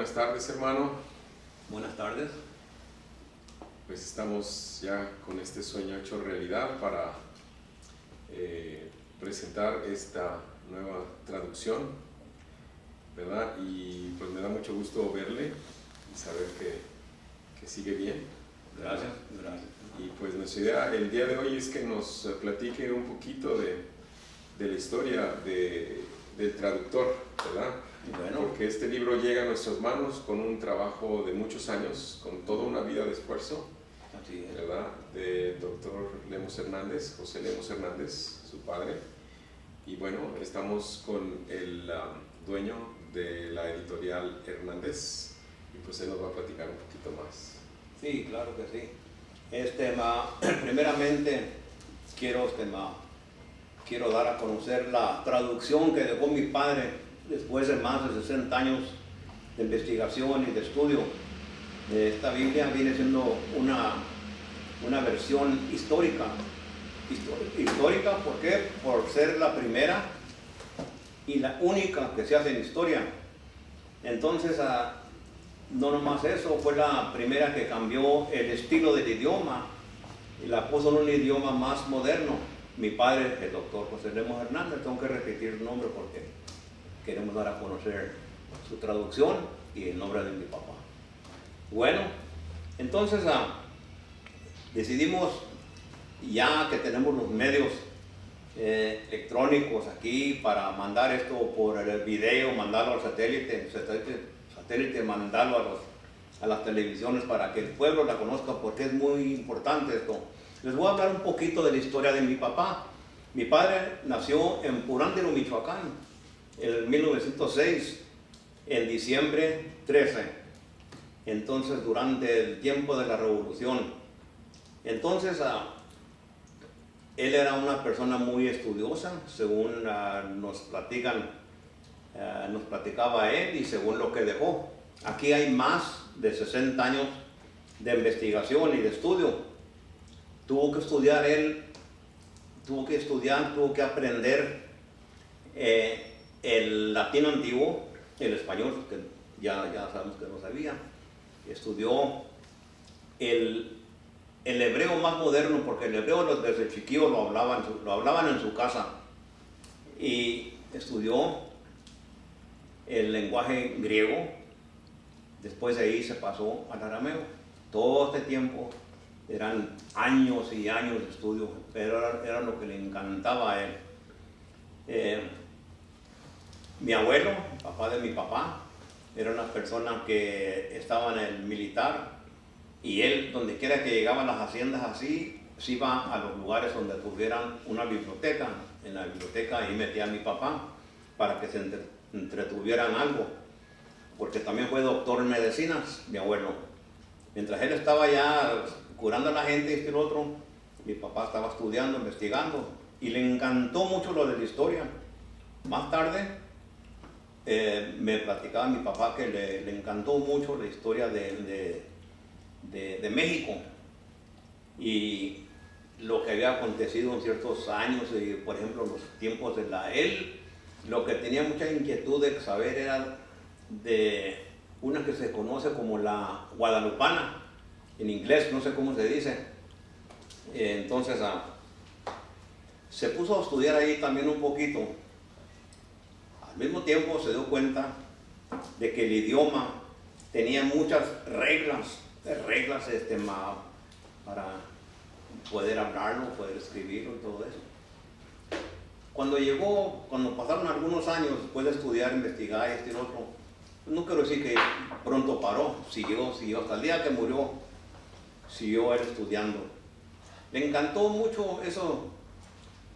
buenas tardes, hermano. Buenas tardes. Pues estamos ya con este sueño hecho realidad para presentar esta nueva traducción, ¿verdad? Y pues me da mucho gusto verle y saber que sigue bien. Gracias, gracias. Y pues nuestra idea el día de hoy es que nos platique un poquito de la historia del traductor, ¿verdad? Bueno. Porque este libro llega a nuestras manos con un trabajo de muchos años, con toda una vida de esfuerzo, Así es. ¿verdad? De doctor Lemos Hernández, José Lemos Hernández, su padre. Y bueno, estamos con el dueño de la editorial Hernández y pues él nos va a platicar un poquito más. Sí, claro que sí. Primeramente quiero dar a conocer la traducción que dejó mi padre después de más de 60 años de investigación y de estudio. Esta Biblia viene siendo una versión histórica. Histórica, ¿por qué? Por ser la primera y la única que se hace en historia. Entonces, no nomás eso, fue la primera que cambió el estilo del idioma y la puso en un idioma más moderno. Mi padre, el doctor José Lemos Hernández, tengo que repetir el nombre porque queremos dar a conocer su traducción y el nombre de mi papá. Bueno, entonces decidimos, ya que tenemos los medios electrónicos aquí para mandar esto por el video, mandarlo al satélite, mandarlo a las televisiones para que el pueblo la conozca, porque es muy importante esto. Les voy a hablar un poquito de la historia de mi papá. Mi padre nació en Purándiro, Michoacán, en 1906, en diciembre 13. Entonces, durante el tiempo de la Revolución. Entonces, él era una persona muy estudiosa, según nos platicaba él y según lo que dejó. Aquí hay más de 60 años de investigación y de estudio. Tuvo que estudiar, tuvo que aprender el latín antiguo, el español, que ya sabemos que no sabía. Estudió el hebreo más moderno, porque el hebreo desde chiquillo lo hablaban en su casa. Y estudió el lenguaje griego. Después de ahí se pasó al arameo. Todo este tiempo eran años y años de estudio, pero era lo que le encantaba a él. Mi abuelo, papá de mi papá, era una persona que estaba en el militar y él, donde quiera que llegaba a las haciendas así, se iba a los lugares donde tuvieran una biblioteca. En la biblioteca ahí metía a mi papá para que se entretuvieran algo, porque también fue doctor en medicinas, mi abuelo. Mientras él estaba ya curando a la gente y esto y lo otro, mi papá estaba estudiando, investigando, y le encantó mucho lo de la historia. Más tarde me platicaba mi papá que le encantó mucho la historia de México y lo que había acontecido en ciertos años, por ejemplo, los tiempos de él, lo que tenía mucha inquietud de saber era de una que se conoce como la guadalupana, en inglés, no sé cómo se dice. Entonces se puso a estudiar ahí también un poquito. Al mismo tiempo se dio cuenta de que el idioma tenía muchas reglas para poder hablarlo, poder escribirlo y todo eso. Cuando pasaron algunos años después de estudiar, investigar y otro, no quiero decir que pronto paró, siguió hasta el día que murió, siguió él estudiando. Le encantó mucho eso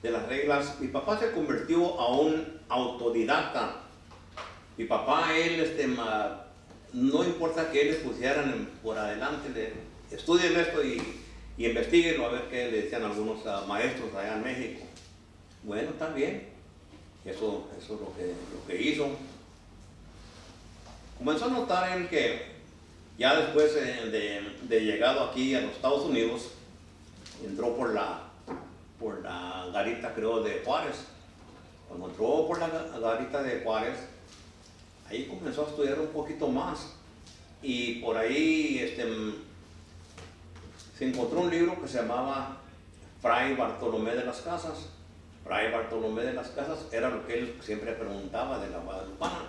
de las reglas. Mi papá se convirtió a un autodidacta. Mi papá, no importa que él le pusieran por adelante, estudien esto y investiguenlo, a ver qué le decían algunos maestros allá en México. Bueno, está bien. Eso es lo que hizo. Comenzó a notar él que ya después de llegado aquí a los Estados Unidos, entró por la garita, creo, de Juárez. Cuando entró por la garita de Juárez, ahí comenzó a estudiar un poquito más y por ahí se encontró un libro que se llamaba Fray Bartolomé de las Casas. Fray Bartolomé de las Casas era lo que él siempre preguntaba de la Guadalupana.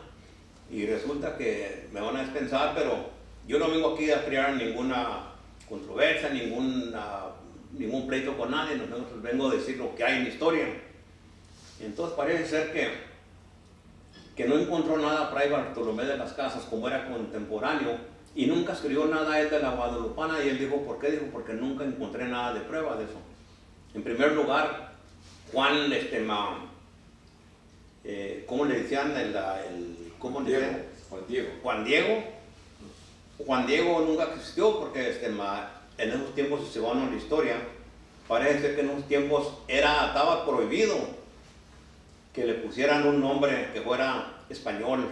Y resulta que me van a dispensar, pero yo no vengo aquí a crear ninguna controversia, ningún pleito con nadie, no vengo a decir lo que hay en la historia. Entonces parece ser que no encontró nada Fray Bartolomé de las Casas, como era contemporáneo, y nunca escribió nada él de la Guadalupana, y él dijo, ¿por qué? Dijo, porque nunca encontré nada de prueba de eso. En primer lugar, Juan, ¿cómo le decían? Juan Diego nunca existió porque en esos tiempos, si se van a la historia, parece ser que en esos tiempos estaba prohibido que le pusieran un nombre que fuera español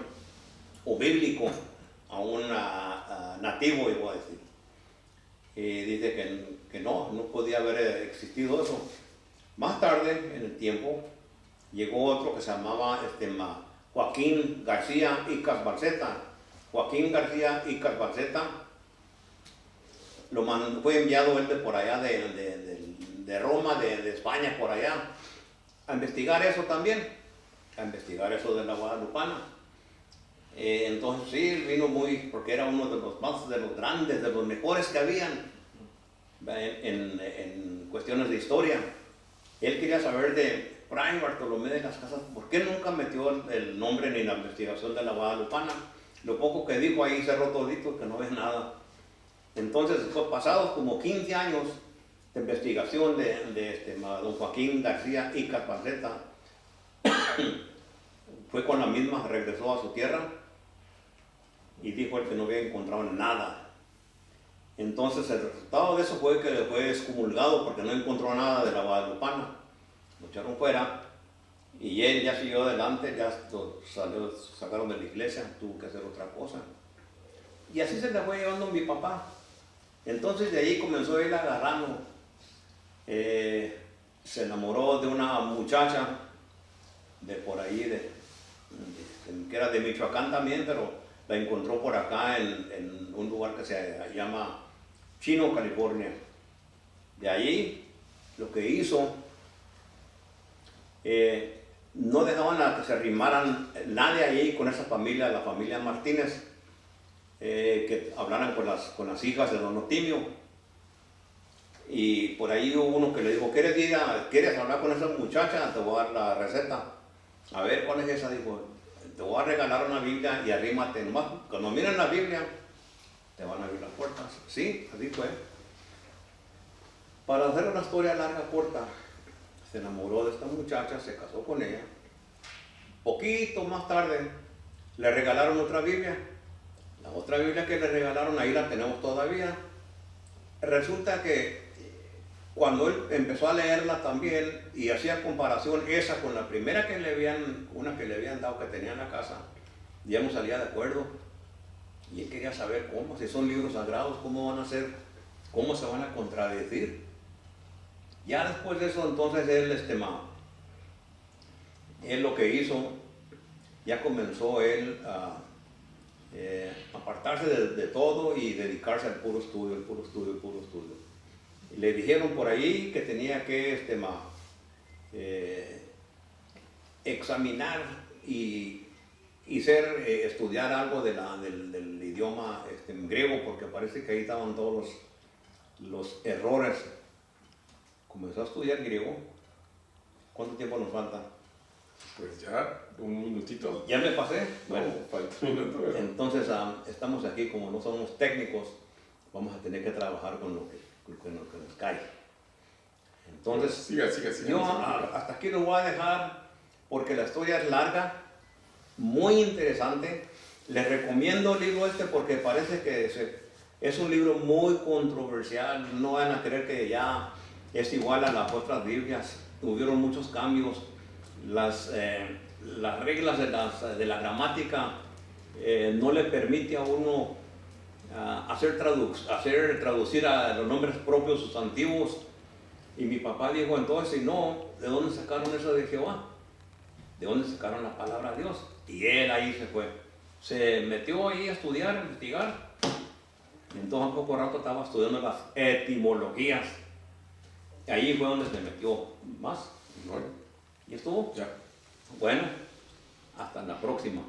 o bíblico a un nativo, iba a decir. Y dice que no podía haber existido eso. Más tarde, en el tiempo, llegó otro que se llamaba Joaquín García Icas Barceta. Joaquín García Icas Barceta fue enviado él de por allá, de Roma, de España, por allá, a investigar eso también, a investigar eso de la Guadalupana. Entonces sí, él vino porque era uno de los grandes, de los mejores que habían en cuestiones de historia. Él quería saber de Fray Bartolomé de las Casas, ¿por qué nunca metió el nombre ni la investigación de la Guadalupana? Lo poco que dijo ahí cerró todito, que no ves nada. Entonces, pasados como 15 años de investigación de don Joaquín García Icas Barceta, fue con la misma, regresó a su tierra y dijo él que no había encontrado nada. Entonces el resultado de eso fue que fue excomulgado porque no encontró nada de la Guadalupana. Lo echaron fuera y él ya siguió adelante, ya sacaron de la iglesia, tuvo que hacer otra cosa. Y así se le fue llevando mi papá. Entonces de ahí comenzó él agarrando. Se enamoró de una muchacha de por ahí, que era de Michoacán también, pero la encontró por acá en un lugar que se llama Chino, California. De allí, lo que hizo, no dejaban a que se arrimaran nadie allí con esa familia, la familia Martínez, que hablaran con las hijas de don Otimio. Y por ahí hubo uno que le dijo, ¿quieres hablar con esa muchacha? Te voy a dar la receta. A ver, ¿cuál es esa? Dijo, te voy a regalar una Biblia y arrímate. Nomás, cuando miren la Biblia, te van a abrir las puertas. Sí, así fue. Para hacer una historia larga, corta, se enamoró de esta muchacha, se casó con ella. Poquito más tarde, le regalaron otra Biblia. La otra Biblia que le regalaron, ahí la tenemos todavía. Resulta que cuando él empezó a leerla también y hacía comparación esa con la primera una que le habían dado que tenía en la casa, ya no salía de acuerdo. Y él quería saber cómo, si son libros sagrados, cómo van a ser, cómo se van a contradecir. Ya después de eso, entonces él lo que hizo, ya comenzó él a apartarse de todo y dedicarse al puro estudio, puro estudio. Y le dijeron por ahí que tenía que examinar y estudiar algo del idioma griego, porque parece que ahí estaban todos los errores. Comenzó a estudiar griego. ¿Cuánto tiempo nos falta? Pues ya, un minutito. ¿Ya me pasé? Bueno, falta un minuto. Entonces estamos aquí, como no somos técnicos, vamos a tener que trabajar con lo que nos cae. Entonces, siga. Yo hasta aquí lo voy a dejar porque la historia es larga, muy interesante. Les recomiendo el libro porque parece que es un libro muy controversial. No van a creer que ya es igual a las otras Biblias. Hubieron muchos cambios. Las reglas de la gramática no le permite a uno traducir a los nombres propios sustantivos. Y mi papá dijo entonces, no, ¿de dónde sacaron eso de Jehová? ¿De dónde sacaron la palabra de Dios? Y él ahí se fue. se metió ahí a estudiar, a investigar. Y entonces a poco rato estaba estudiando las etimologías. Y ahí fue donde se metió más. Bueno, ¿Y estuvo? ya. Bueno, hasta la próxima.